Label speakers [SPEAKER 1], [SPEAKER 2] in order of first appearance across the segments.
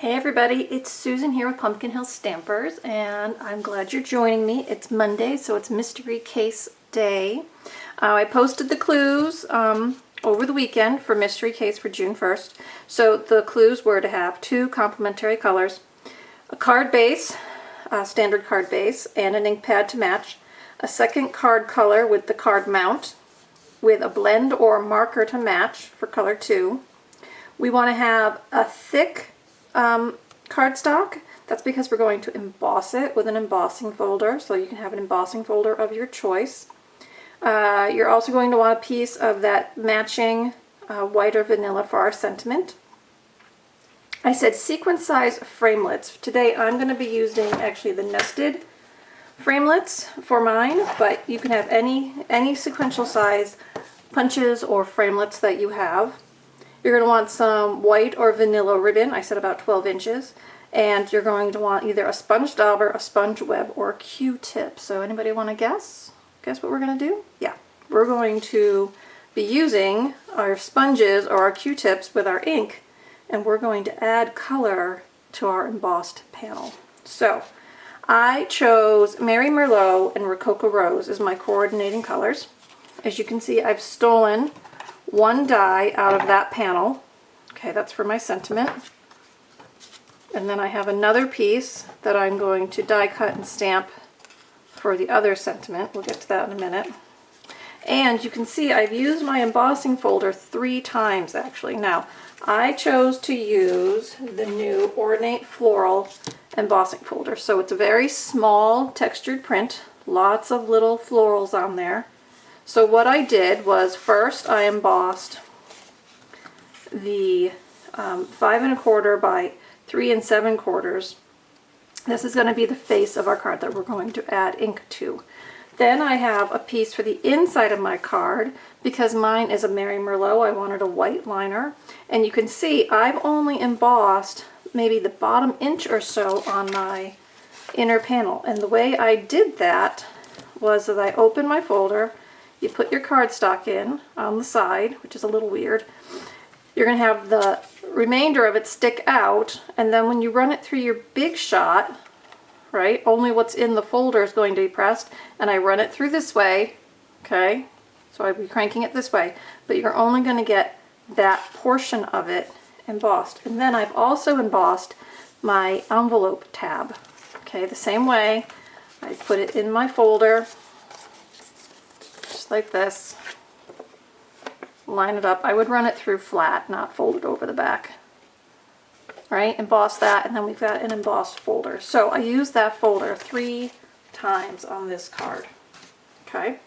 [SPEAKER 1] Hey everybody, it's Susan here with Pumpkin Hill Stampers, and I'm glad you're joining me. It's Monday, so it's Mystery Case Day. I posted the clues over the weekend for Mystery Case for June 1st. So the clues were to have 2 complementary colors, a card base, a standard card base, and an ink pad to match, a second card color with the card mount, with a blend or marker to match for color 2. We want to have a thick cardstock. That's because we're going to emboss it with an embossing folder, so you can have an embossing folder of your choice. You're also going to want a piece of that matching white or vanilla for our sentiment. I said sequence size framelits. Today I'm going to be using actually the nested framelits for mine, but you can have any sequential size punches or framelits that you have. You're going to want some white or vanilla ribbon. I said about 12 inches. And you're going to want either a sponge dauber, a sponge web, or a Q-tip. So anybody want to guess? Guess what we're going to do? Yeah. We're going to be using our sponges or our Q-tips with our ink, and we're going to add color to our embossed panel. So I chose Mary Merlot and Rococo Rose as my coordinating colors. As you can see, I've stolen 1 die out of that panel. Okay, that's for my sentiment. And then I have another piece that I'm going to die cut and stamp for the other sentiment. We'll get to that in a minute. And you can see I've used my embossing folder 3 times actually. Now, I chose to use the new Ornate Floral embossing folder. So it's a very small textured print, lots of little florals on there. So what I did was first I embossed the 5 1/4 by 3 7/4. This is going to be the face of our card that we're going to add ink to. Then I have a piece for the inside of my card because mine is a Mary Merlot. I wanted a white liner, and you can see I've only embossed maybe the bottom inch or so on my inner panel. And the way I did that was that I opened my folder. You put your cardstock in on the side, which is a little weird. You're going to have the remainder of it stick out, and then when you run it through your big shot, right, only what's in the folder is going to be pressed, and I run it through this way, okay? So I'd be cranking it this way, but you're only going to get that portion of it embossed. And then I've also embossed my envelope tab, okay, the same way. I put it in my folder, just like this, line it up. I would run it through flat, not fold it over the back. Right, emboss that, and then we've got an embossed folder. So I used that folder 3 times on this card. Okay,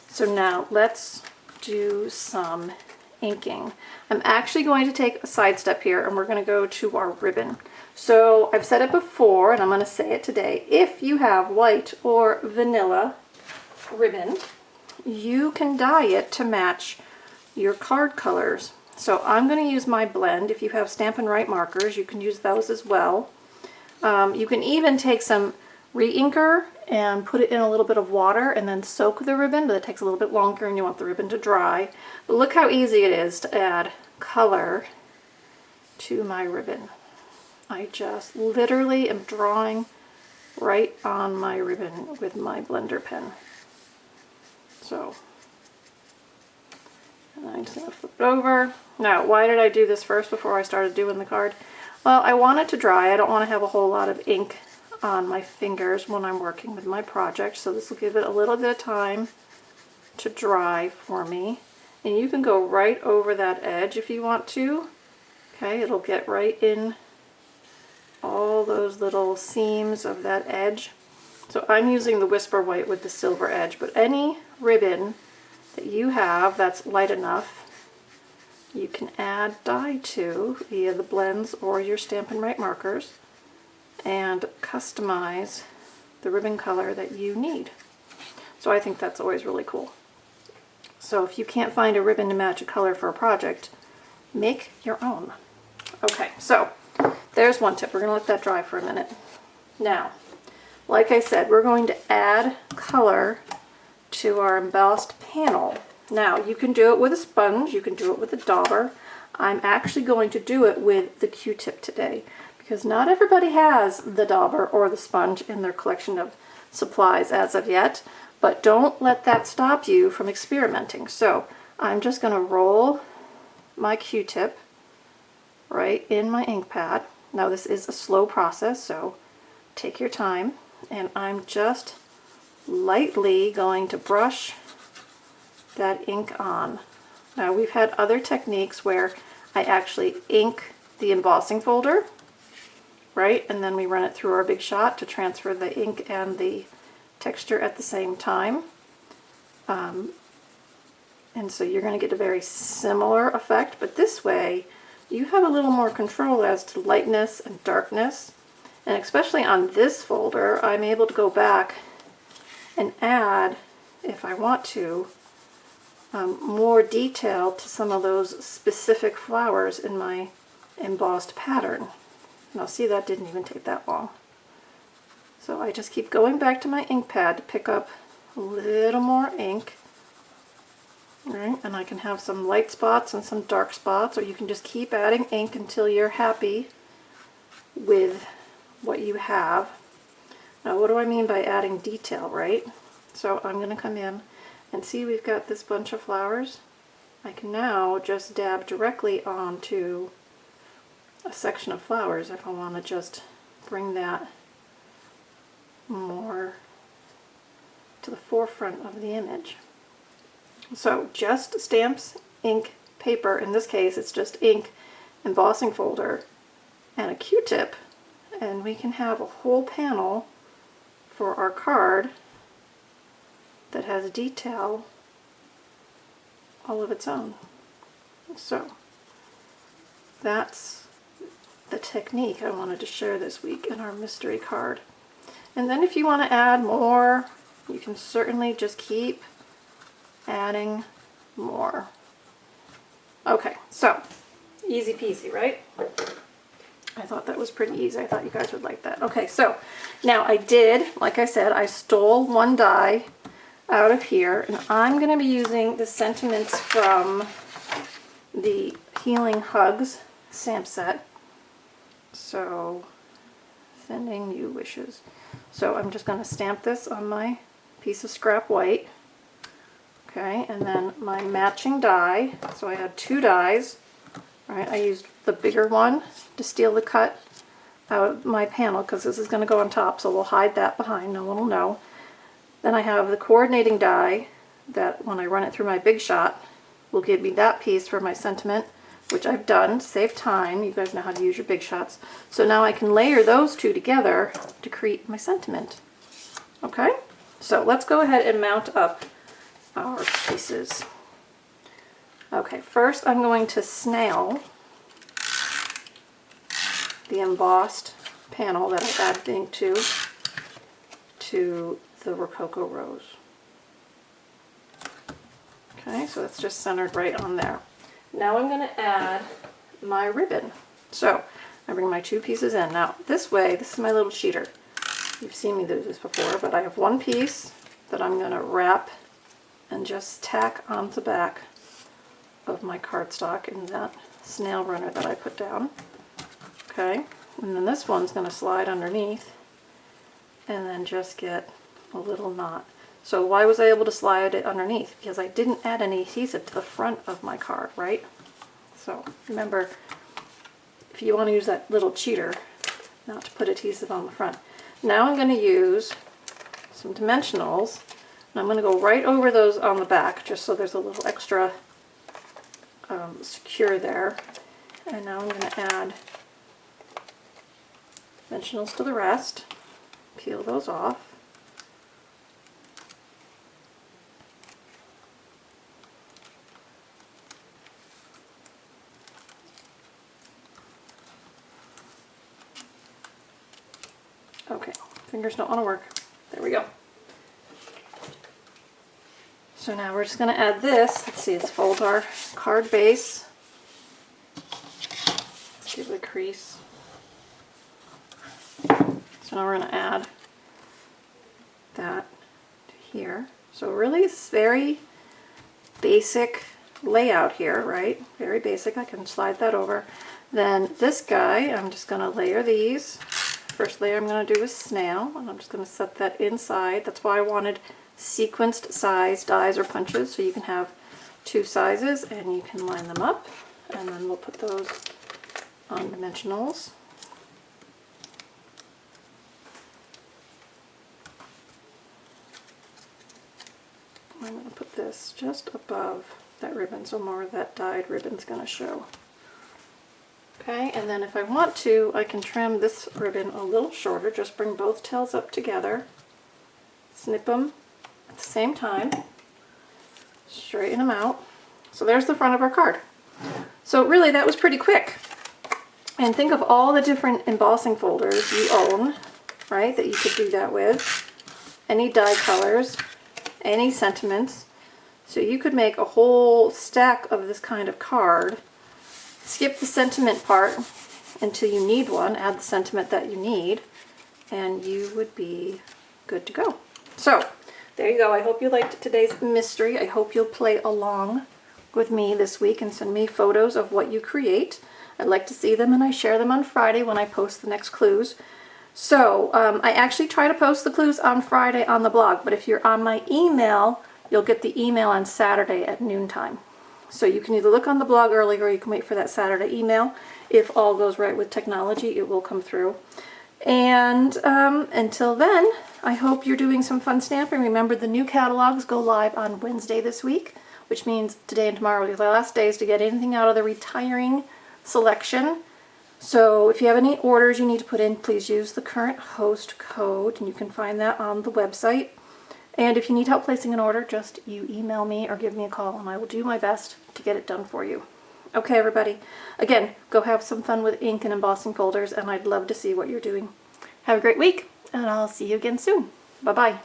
[SPEAKER 1] so now let's do some inking. I'm actually going to take a side step here, and we're going to go to our ribbon. So I've said it before, and I'm going to say it today. If you have white or vanilla ribbon, you can dye it to match your card colors. So I'm going to use my blend. If you have Stampin' Write markers, you can use those as well. You can even take some re-inker and put it in a little bit of water and then soak the ribbon, but it takes a little bit longer and you want the ribbon to dry. But look how easy it is to add color to my ribbon. I just literally am drawing right on my ribbon with my blender pen. So, and I'm just going to flip it over. Now, why did I do this first before I started doing the card? Well, I want it to dry. I don't want to have a whole lot of ink on my fingers when I'm working with my project, so this will give it a little bit of time to dry for me. And you can go right over that edge if you want to. Okay, it'll get right in all those little seams of that edge. So I'm using the Whisper White with the silver edge, but any ribbon that you have that's light enough, you can add dye to via the blends or your Stampin' Write markers and customize the ribbon color that you need. So I think that's always really cool. So if you can't find a ribbon to match a color for a project, make your own. Okay, so there's one tip. We're going to let that dry for a minute. Now, like I said, we're going to add color to our embossed panel. Now, you can do it with a sponge, you can do it with a dauber. I'm actually going to do it with the Q-tip today because not everybody has the dauber or the sponge in their collection of supplies as of yet, but don't let that stop you from experimenting. So I'm just going to roll my Q-tip right in my ink pad. Now this is a slow process, so take your time, and I'm just lightly going to brush that ink on. Now we've had other techniques where I actually ink the embossing folder, right, and then we run it through our Big Shot to transfer the ink and the texture at the same time. And so you're going to get a very similar effect, but this way you have a little more control as to lightness and darkness. And especially on this folder, I'm able to go back and add, if I want to, more detail to some of those specific flowers in my embossed pattern. Now see, that didn't even take that long. So I just keep going back to my ink pad to pick up a little more ink. Right, and I can have some light spots and some dark spots, or you can just keep adding ink until you're happy with what you have. Now what do I mean by adding detail, right? So I'm going to come in and see, we've got this bunch of flowers. I can now just dab directly onto a section of flowers if I want to just bring that more to the forefront of the image. So just stamps, ink, paper, in this case it's just ink, embossing folder, and a Q-tip, and we can have a whole panel for our card that has detail all of its own. So that's the technique I wanted to share this week in our mystery card. And then if you want to add more, you can certainly just keep adding more. Okay, so easy peasy, right? I thought that was pretty easy. I thought you guys would like that. Okay, so now I did, like I said, I stole one die out of here, and I'm going to be using the sentiments from the Healing Hugs stamp set. So, sending you wishes. So I'm just going to stamp this on my piece of scrap white. Okay, and then my matching die. So I had two dies. Right, I used the bigger one to steal the cut out of my panel because this is going to go on top, so we'll hide that behind, no one will know. Then I have the coordinating die that when I run it through my Big Shot will give me that piece for my sentiment, which I've done to save time. You guys know how to use your Big Shots. So now I can layer those two together to create my sentiment. Okay, so let's go ahead and mount up our pieces. Okay, first I'm going to snail the embossed panel that I added ink to the Rococo Rose. Okay, so it's just centered right on there. Now I'm going to add my ribbon. So I bring my two pieces in. Now this way, this is my little cheater. You've seen me do this before, but I have one piece that I'm going to wrap and just tack onto the back of my cardstock in that snail runner that I put down. Okay, and then this one's going to slide underneath and then just get a little knot. So why was I able to slide it underneath? Because I didn't add any adhesive to the front of my card, right? So remember, if you want to use that little cheater, not to put adhesive on the front. Now I'm going to use some dimensionals, and I'm going to go right over those on the back, just so there's a little extra secure there. And now I'm going to add dimensionals to the rest, peel those off. Okay, fingers don't want to work. There we go. So now we're just going to add this. Let's see, let's fold our card base. Let's give it a crease. So now we're going to add that to here. So really it's very basic layout here, right? Very basic. I can slide that over. Then this guy, I'm just going to layer these. First layer I'm going to do is snail, and I'm just going to set that inside. That's why I wanted sequenced size dies or punches, so you can have two sizes and you can line them up. And then we'll put those on dimensionals. I'm going to put this just above that ribbon so more of that dyed ribbon's going to show. Okay, and then if I want to, I can trim this ribbon a little shorter. Just bring both tails up together, snip them at the same time, straighten them out. So there's the front of our card. So really that was pretty quick. And think of all the different embossing folders you own, right, that you could do that with. Any die colors, any sentiments. So you could make a whole stack of this kind of card. Skip the sentiment part until you need one, add the sentiment that you need, and you would be good to go. So, there you go. I hope you liked today's mystery. I hope you'll play along with me this week and send me photos of what you create. I'd like to see them, and I share them on Friday when I post the next clues. So, I actually try to post the clues on Friday on the blog, but if you're on my email, you'll get the email on Saturday at noontime. So you can either look on the blog early or you can wait for that Saturday email. If all goes right with technology, it will come through. And until then, I hope you're doing some fun stamping. Remember, the new catalogs go live on Wednesday this week, which means today and tomorrow are the last days to get anything out of the retiring selection. So if you have any orders you need to put in, please use the current host code, and you can find that on the website. And if you need help placing an order, just you email me or give me a call, and I will do my best to get it done for you. Okay, everybody. Again, go have some fun with ink and embossing folders, and I'd love to see what you're doing. Have a great week, and I'll see you again soon. Bye-bye.